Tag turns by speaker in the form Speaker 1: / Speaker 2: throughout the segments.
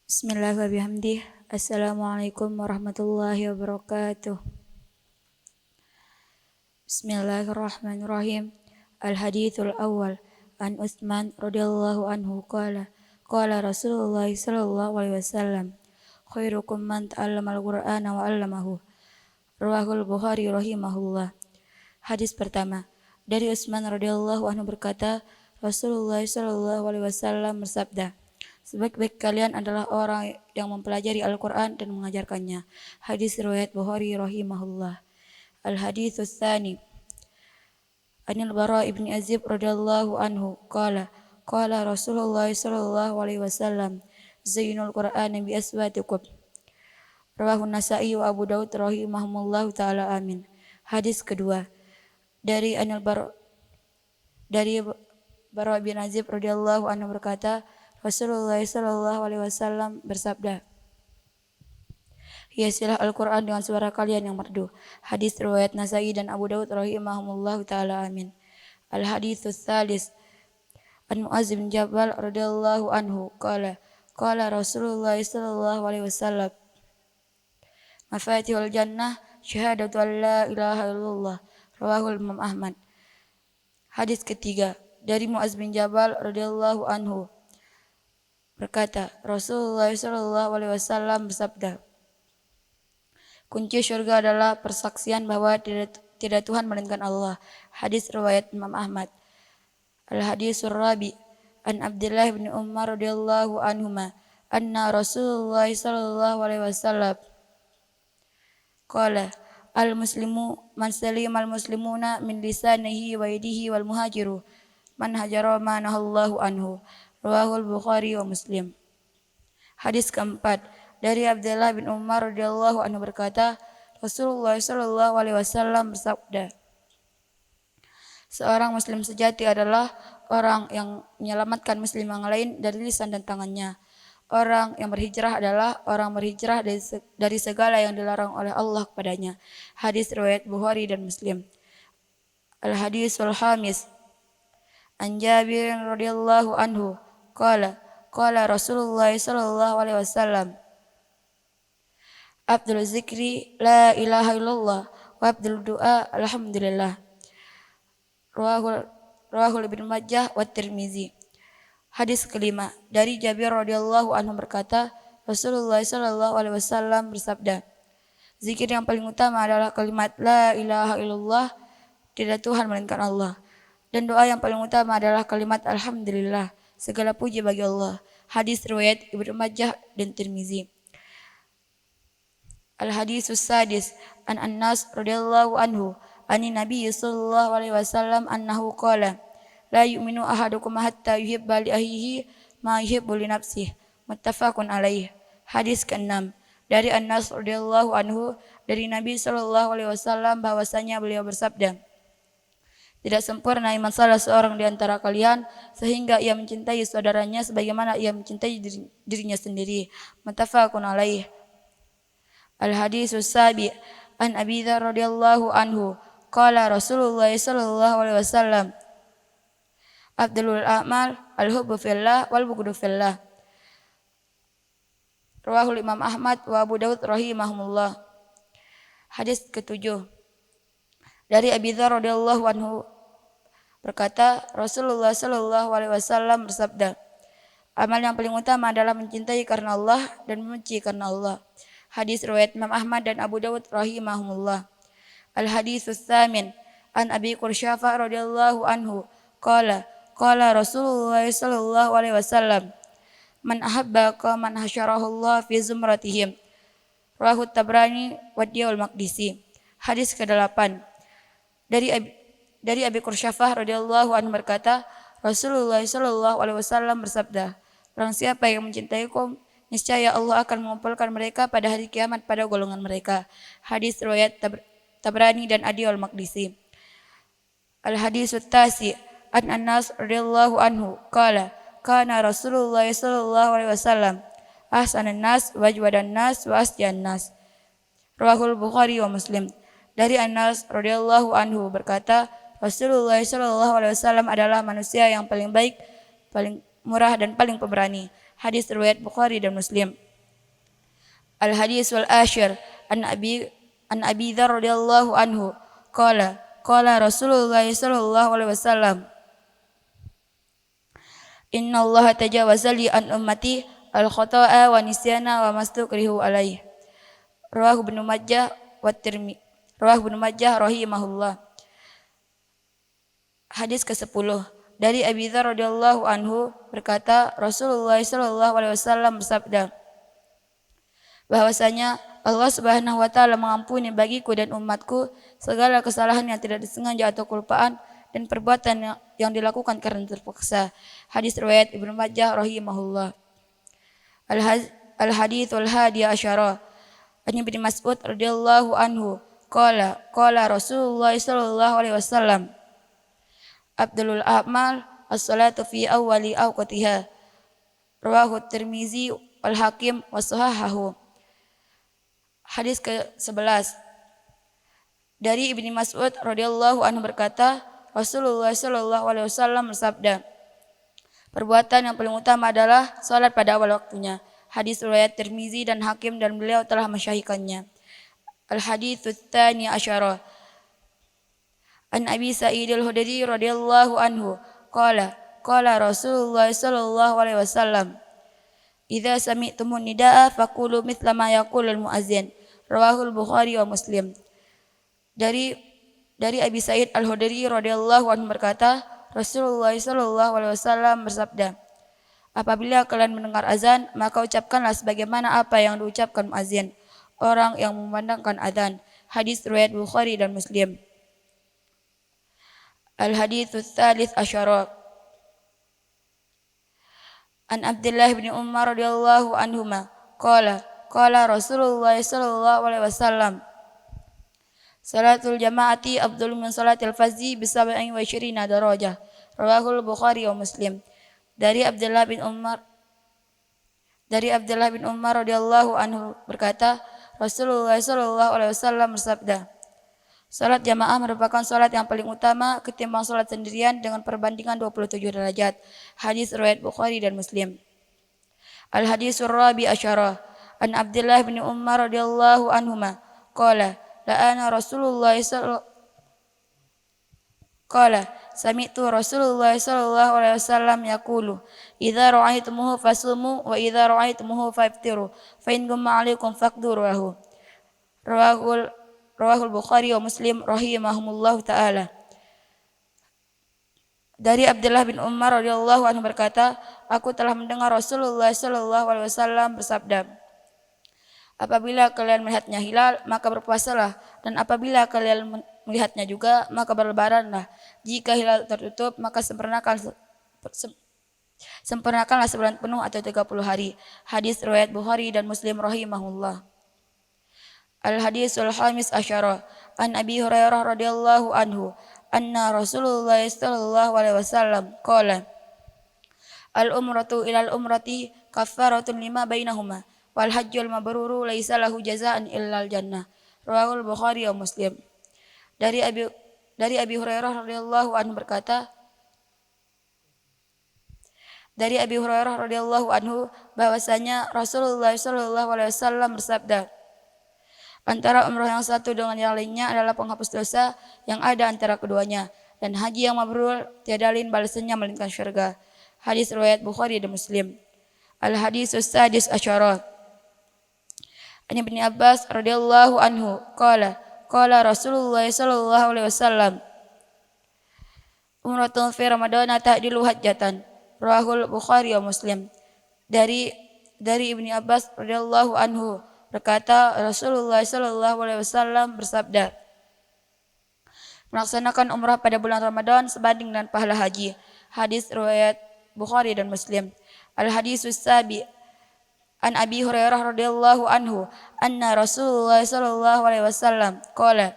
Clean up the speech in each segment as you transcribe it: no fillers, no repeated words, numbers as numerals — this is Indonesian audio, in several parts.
Speaker 1: Bismillahirrahmanirrahim. Assalamualaikum warahmatullahi wabarakatuh. Bismillahirrahmanirrahim. Al-hadithul awal an Utsman radhiyallahu anhu qala Rasulullah sallallahu alaihi wasallam khairukum man ta'allama al-Qur'ana wa 'allamahu. Rawahul Bukhari rahimahullah. Hadis pertama, dari Utsman radhiyallahu anhu berkata, Rasulullah sallallahu alaihi wasallam bersabda, sebaik-baik kalian adalah orang yang mempelajari Al-Quran dan mengajarkannya. Hadis riwayat Bukhari rahimahullah. Al-haditsus tsani Anil Bara ibn Azib radhiyallahu anhu qala Rasulullah sallallahu alaihi wasallam zainul Qur'an bi aswatikum. Rawahu Nasa'i wa Abu Daud rahimahumullah taala amin. Hadis kedua, dari Bara bin Azib radhiyallahu anhu berkata, Rasulullah sallallahu alaihi wasallam bersabda, hiasilah Al-Quran dengan suara kalian yang merdu. Hadis riwayat Nasa'i dan Abu Daud rahimahumullah taala amin. Al-haditsus tsalis an Mu'adz bin Jabal radhiyallahu anhu qala Rasulullah sallallahu alaihi wasallam, mafatihul jannah syahadatu an la ilaha illallah. Rawahul Imam Ahmad. Hadis ketiga, dari Mu'adz bin Jabal radhiyallahu anhu berkata, Rasulullah sallallahu alaihi wasallam bersabda, kunci surga adalah persaksian bahwa tidak Tuhan melainkan Allah. Hadis riwayat Imam Ahmad. Al-haditsur rabi an Abdullah bin Umar radhiyallahu anhuma anna Rasulullah sallallahu alaihi wasallam qala al-muslimu man salima al-muslimuna min lisanihi wa yadihi wal muhajiru man hajara ma nahallahu anhu. Rawahul Bukhari wa Muslim. Hadis keempat, dari Abdullah bin Umar radhiyallahu anhu berkata, Rasulullah sallallahu alaihi wasallam bersabda, seorang muslim sejati adalah orang yang menyelamatkan muslim yang lain dari lisan dan tangannya. Orang yang berhijrah adalah orang berhijrah dari segala yang dilarang oleh Allah kepadanya. Hadis riwayat Bukhari dan Muslim. Al-hadisul khamis an Jabir radhiyallahu anhu qala Rasulullah sallallahu alaihi wasallam, Abdul zikri la ilaha illallah wa abdul du'a alhamdulillah. Rawahul Ibnu Majah wa Tirmizi. Hadis kelima, dari Jabir radhiyallahu anhu berkata, Rasulullah sallallahu alaihi wasallam bersabda, zikir yang paling utama adalah kalimat la ilaha illallah, tidak Tuhan melainkan Allah. Dan doa yang paling utama adalah kalimat alhamdulillah, segala puji bagi Allah. Hadis riwayat Ibnu Majah dan Tirmizi. Al-haditsus sadis an Anas radhiyallahu anhu ani Nabi sallallahu alaihi wasallam annahu qala la yu'minu ahadukum hatta yuhibba li akhihi ma yuhibbu li nafsihi. Muttafaqun alaih. Hadis ke-6, dari Anas radhiyallahu anhu dari Nabi sallallahu alaihi wasallam bahwasanya beliau bersabda, tidak sempurna iman salah seorang di antara kalian sehingga ia mencintai saudaranya sebagaimana ia mencintai dirinya sendiri. Muttafaqun alaih. Al-haditsus sabi an Abi Dzar radhiyallahu anhu qala Rasulullah sallallahu alaihi wasallam, afdalul a'mal al-hubbu fillah wal bughdu fillah. Rawahul Imam Ahmad wa Abu Daud rahimahumullah. Hadis ke-7, dari Abi Dzar radhiyallahu anhu berkata, Rasulullah sallallahu alaihi wasallam bersabda, amal yang paling utama adalah mencintai karena Allah dan membenci karena Allah. Hadis riwayat Imam Ahmad dan Abu Dawud rahimahumullah. Al-haditsus tsamin an Abi Qursyafah radhiyallahu anhu qala Rasulullah sallallahu alaihi wasallam, man ahabba qauman hasyarahullah fi zumratihim. Rawahu Tabrani wa Diyul Maqdisi. Hadis ke-8, dari Abi Qursyafah radhiyallahu anhu berkata, Rasulullah sallallahu alaihi wasallam bersabda, barang siapa yang mencintaiku, niscaya Allah akan mengumpulkan mereka pada hari kiamat pada golongan mereka. Hadis riwayat Tabrani dan Adiyul Maqdisi. Al-haditsut tasi an Anas radhiyallahu anhu qala kana Rasulullah sallallahu alaihi wasallam ahsanan nas wa ajwadan nas wa asjan nas. Rawahul Bukhari wa Muslim. Dari Anas radhiyallahu anhu berkata, Rasulullah sallallahu alaihi wasallam adalah manusia yang paling baik, paling murah dan paling pemberani. Hadis riwayat Bukhari dan Muslim. Al-hadis wal ashir an Abi Dzar radhiyallahu anhu qala Rasulullah sallallahu alaihi wasallam Inna Allah tajawaza li an ummati al-khata'a wa nisyana wa mastukrihu alaih. Rawahu Ibnu Majah wa Tirmidzi. Rawahu Ibnu Majah rahimahullah. Hadis ke-10 dari Abi Dzar radhiyallahu anhu berkata Rasulullah sallallahu alaihi wasallam bersabda bahwasanya Allah Subhanahu wa taala mengampuni bagiku dan umatku segala kesalahan yang tidak disengaja atau kelupaan dan perbuatan yang dilakukan karena terpaksa. Hadis riwayat Ibnu Majah rahimahullah. Al-haditsul hadi asyara an Ibnu Mas'ud radhiyallahu anhu qala Rasulullah sallallahu alaihi wasallam Abdulul a'mal as-salatu fi awwali awqatiha. Rawahu Tirmizi wal Hakim wa sahahahu. Hadis ke-11 dari Ibnu Mas'ud radhiyallahu anhu berkata Rasulullah sallallahu alaihi wasallam bersabda perbuatan yang paling utama adalah salat pada awal waktunya. Hadis riwayat Tirmizi dan Hakim dan beliau telah mensyahihkannya. Al-hadits tsani asyara an Abi Sa'id al-Khudri radhiyallahu anhu qala Rasulullah sallallahu alaihi wasallam idza sami'tumun nidaa faqulu mithla ma yaqulul muazzin. Rawahul Bukhari wa Muslim. Dari Abi Sa'id al-Khudri radhiyallahu anhu berkata Rasulullah sallallahu alaihi wasallam bersabda apabila kalian mendengar azan maka ucapkanlah sebagaimana apa yang diucapkan muazzin orang yang memandangkan azan. Hadis riwayat Bukhari dan Muslim. Al-hadits tsalits asyara an Abdullah bin Umar radhiyallahu anhuma qala Rasulullah sallallahu alaihi wasallam salatul jamaati afdalu min salatil fardhi bi 27 darajah. Rawahul Bukhari wa Muslim. Dari Abdullah bin Umar radhiyallahu anhu berkata Rasulullah sallallahu alaihi wasallam bersabda salat jamaah merupakan salat yang paling utama ketimbang salat sendirian dengan perbandingan 27 derajat. Hadis riwayat Bukhari dan Muslim. Al-haditsur rabi asyara an Abdullah bin Umar radhiyallahu anhuma qala sami'tu Rasulullah sallallahu alaihi wasallam yaqulu idza ra'aitumuhu fasumu wa idza ra'aitumuhu faftiru fa in gumma 'alaikum faqduruhu. Rawahul Bukhari wa Muslim rahimahumullah taala. Dari Abdullah bin Umar radhiyallahu anhu berkata, aku telah mendengar Rasulullah sallallahu alaihi wasallam bersabda, apabila kalian melihatnya hilal, maka berpuasalah, dan apabila kalian melihatnya juga, maka berlebaranlah. Jika hilal tertutup, maka sempurnakanlah sebulan penuh atau 30 hari. Hadis riwayat Bukhari dan Muslim rahimahullah. Al-hadisul khamis asyara an Abi Hurairah radhiyallahu anhu anna Rasulullah sallallahu alaihi wasallam qala al-umratu ila al-umrati kaffaratun lima bainahuma wal hajjul mabruru laisa lahu jazaa'an illal jannah. Rawahul Bukhari wa Muslim. Dari Abi Hurairah radhiyallahu anhu berkata dari Abi Hurairah radhiyallahu anhu bahwasanya Rasulullah sallallahu alaihi wasallam bersabda antara umrah yang satu dengan yang lainnya adalah penghapus dosa yang ada antara keduanya. Dan haji yang mabrur tiada lain balasannya melainkan syurga. Hadis riwayat Bukhari dan Muslim. Al-hadisus sadis asyara. An Ibnu Abbas radhiyallahu anhu qala Rasulullah sallallahu alaihi wasallam umratun fi Ramadan ta'dilu hajjatan. Rawahul Bukhari wa Muslim. Dari Ibnu Abbas radhiyallahu anhu berkata Rasulullah sallallahu alaihi wasallam bersabda melaksanakan umrah pada bulan Ramadan sebanding dengan pahala haji. Hadis riwayat Bukhari dan Muslim. Al-hadisus sabi an Abi Hurairah radhiyallahu anhu anna Rasulullah sallallahu alaihi wasallam qala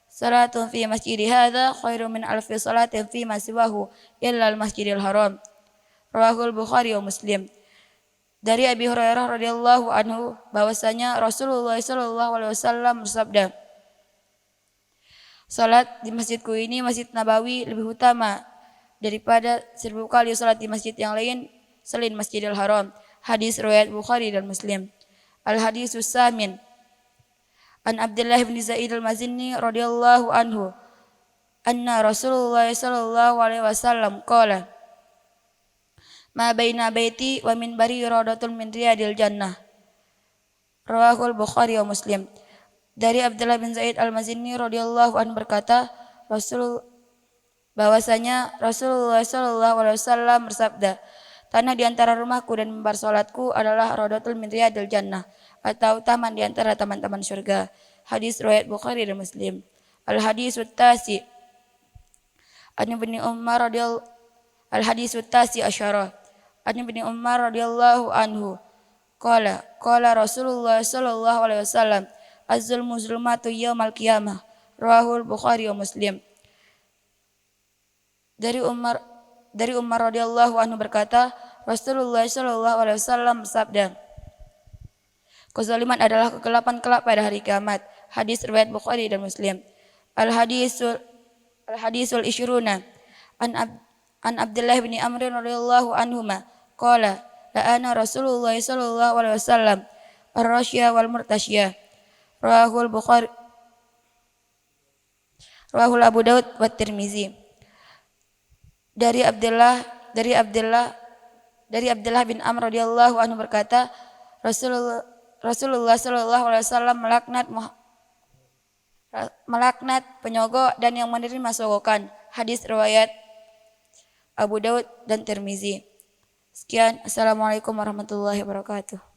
Speaker 1: salatun fi masjidi hadza khairum min alfi salatin fi ma siwahu illa al-masjidil haram. Rawahul Bukhari wa Muslim. Dari Abi Hurairah radhiyallahu anhu bahwasanya Rasulullah sallallahu alaihi wasallam bersabda, salat di masjidku ini Masjid Nabawi lebih utama daripada 1000 kali salat di masjid yang lain selain Masjidil Haram. Hadis riwayat Bukhari dan Muslim. Al-hadisus samin. An Abdullah bin Zaid al-Mazini radhiyallahu anhu anna Rasulullah sallallahu alaihi wasallam qala ma baina baiti wa minbari raudatun min riyadil jannah. Rawahul Bukhari wa Muslim. Dari Abdullah bin Zaid al-Mazini radhiyallahu anhu berkata, bahwasanya Rasulullah sallallahu alaihi wasallam bersabda, tanah di antara rumahku dan mimbar salatku adalah raudatul min riyadil jannah, atau taman di antara taman-taman surga. Hadis riwayat Bukhari dan Muslim. Al-hadisut tasi an Ibnu Umar radhiyallahu al-hadisut tasi asyara an Ibnu Umar radhiyallahu anhu qala Rasulullah sallallahu alaihi wasallam az-zulmu zulmatu yaumal qiyamah. Rawahul Bukhari wa Muslim. Dari Umar radhiyallahu anhu berkata, Rasulullah sallallahu alaihi wasallam bersabda, kezaliman adalah kegelapan kelak pada hari kiamat. Hadis riwayat Bukhari dan Muslim. Al-hadisul isyruna an Abdullah bin Amr radhiyallahu anhuma qala la'ana Rasulullah sallallahu alaihi wasallam ar-rasyya wal murtasyya. Rawahul Bukhari, rawahul Abu Daud wa Tirmizi. Dari Abdullah bin Amr radhiyallahu anhu berkata, Rasulullah sallallahu alaihi wasallam melaknat penyogok dan yang menerima sogokan. Hadis riwayat Abu Daud dan Tirmizi. Sekian, assalamualaikum warahmatullahi wabarakatuh.